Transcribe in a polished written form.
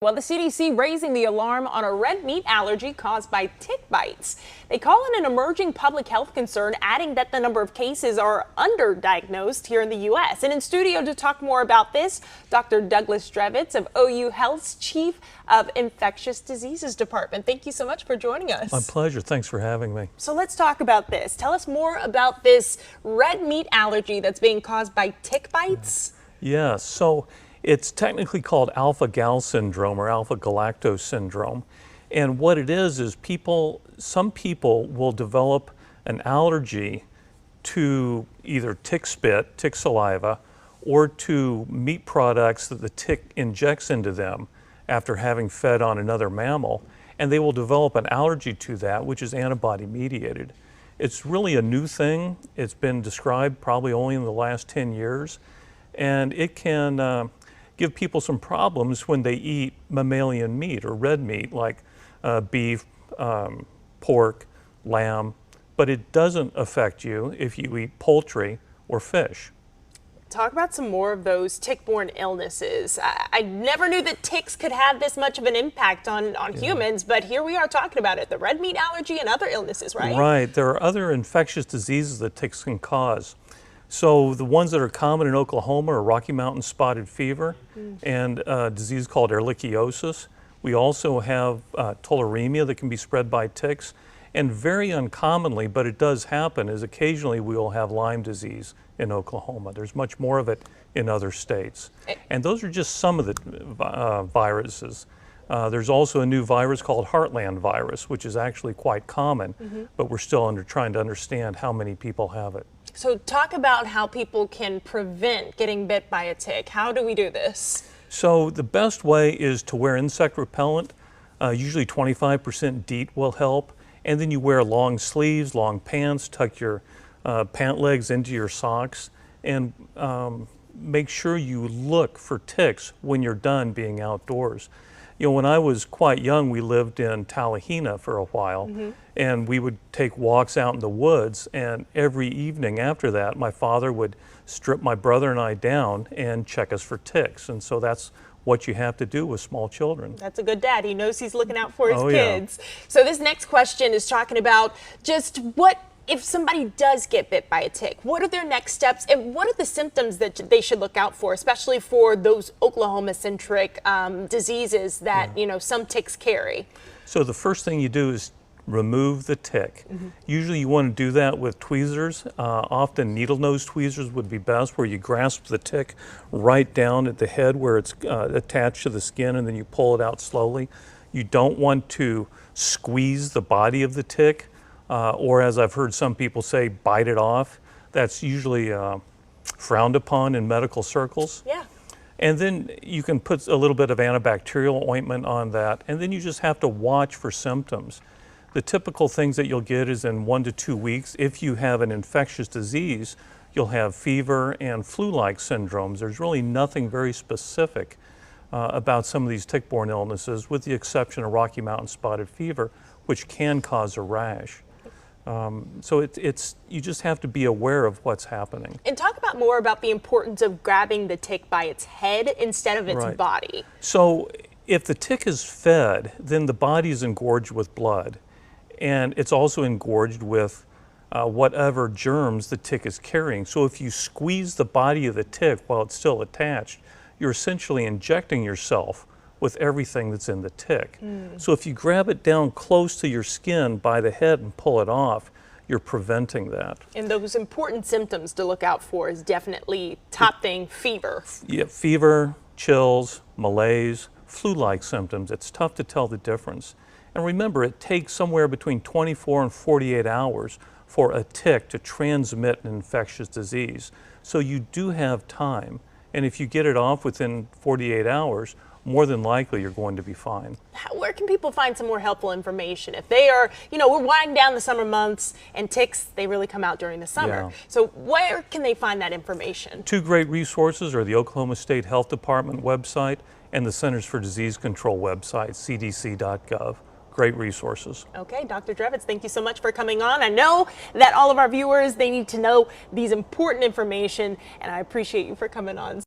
Well, the CDC raising the alarm on a red meat allergy caused by tick bites. They call it an emerging public health concern, adding that the number of cases are underdiagnosed here in the U.S. And in studio to talk more about this, Dr. Douglas Drevitz of OU Health's Chief of Infectious Diseases Department. Thank you so much for joining us. My pleasure. Thanks for having me. So let's talk about this. Tell us more about this red meat allergy that's being caused by tick bites. Yeah, so it's technically called alpha-gal syndrome or alpha-galactose syndrome. And what it is some people will develop an allergy to either tick spit, tick saliva, or to meat products that the tick injects into them after having fed on another mammal. And they will develop an allergy to that, which is antibody mediated. It's really a new thing. It's been described probably only in the last 10 years. And it can give people some problems when they eat mammalian meat or red meat like beef, pork, lamb, but it doesn't affect you if you eat poultry or fish. Talk about some more of those tick-borne illnesses. I never knew that ticks could have this much of an impact on humans, but here we are talking about it, the red meat allergy and other illnesses, right? Right. There are other infectious diseases that ticks can cause. So the ones that are common in Oklahoma are Rocky Mountain spotted fever and a disease called ehrlichiosis. We also have tularemia that can be spread by ticks. And very uncommonly, but it does happen, is occasionally we will have Lyme disease in Oklahoma. There's much more of it in other states. And those are just some of the viruses. There's also a new virus called Heartland virus, which is actually quite common, but we're still trying to understand how many people have it. So talk about how people can prevent getting bit by a tick. How do we do this? So the best way is to wear insect repellent. Usually 25% DEET will help. And then you wear long sleeves, long pants, tuck your pant legs into your socks, and make sure you look for ticks when you're done being outdoors. You know, when I was quite young, we lived in Talihina for a while, and we would take walks out in the woods, and every evening after that, my father would strip my brother and I down and check us for ticks. And so that's what you have to do with small children. That's a good dad. He knows he's looking out for his kids. Yeah. So this next question is talking about just what if somebody does get bit by a tick, what are their next steps and what are the symptoms that they should look out for, especially for those Oklahoma-centric diseases that, you know, some ticks carry? So the first thing you do is remove the tick. Usually you want to do that with tweezers. Often needle nose tweezers would be best, where you grasp the tick right down at the head where it's attached to the skin, and then you pull it out slowly. You don't want to squeeze the body of the tick, or as I've heard some people say, bite it off. That's usually frowned upon in medical circles. Yeah. And then you can put a little bit of antibacterial ointment on that, and then you just have to watch for symptoms. The typical things that you'll get is in 1 to 2 weeks. If you have an infectious disease, you'll have fever and flu-like syndromes. There's really nothing very specific about some of these tick-borne illnesses, with the exception of Rocky Mountain spotted fever, which can cause a rash. So you just have to be aware of what's happening. And talk about more about the importance of grabbing the tick by its head instead of its body. So if the tick is fed, then the body is engorged with blood. And it's also engorged with whatever germs the tick is carrying. So if you squeeze the body of the tick while it's still attached, you're essentially injecting yourself with everything that's in the tick. So if you grab it down close to your skin by the head and pull it off, you're preventing that. And those important symptoms to look out for is definitely top thing, fever. Yeah, fever, chills, malaise, flu-like symptoms. It's tough to tell the difference. And remember, it takes somewhere between 24 and 48 hours for a tick to transmit an infectious disease. So you do have time. And if you get it off within 48 hours, more than likely you're going to be fine. Where can people find some more helpful information? If they are, you know, we're winding down the summer months, and ticks, they really come out during the summer. Yeah. So where can they find that information? Two great resources are the Oklahoma State Health Department website and the Centers for Disease Control website, cdc.gov. Great resources. Okay, Dr. Drevitz, thank you so much for coming on. I know that all of our viewers, they need to know these important information, and I appreciate you for coming on.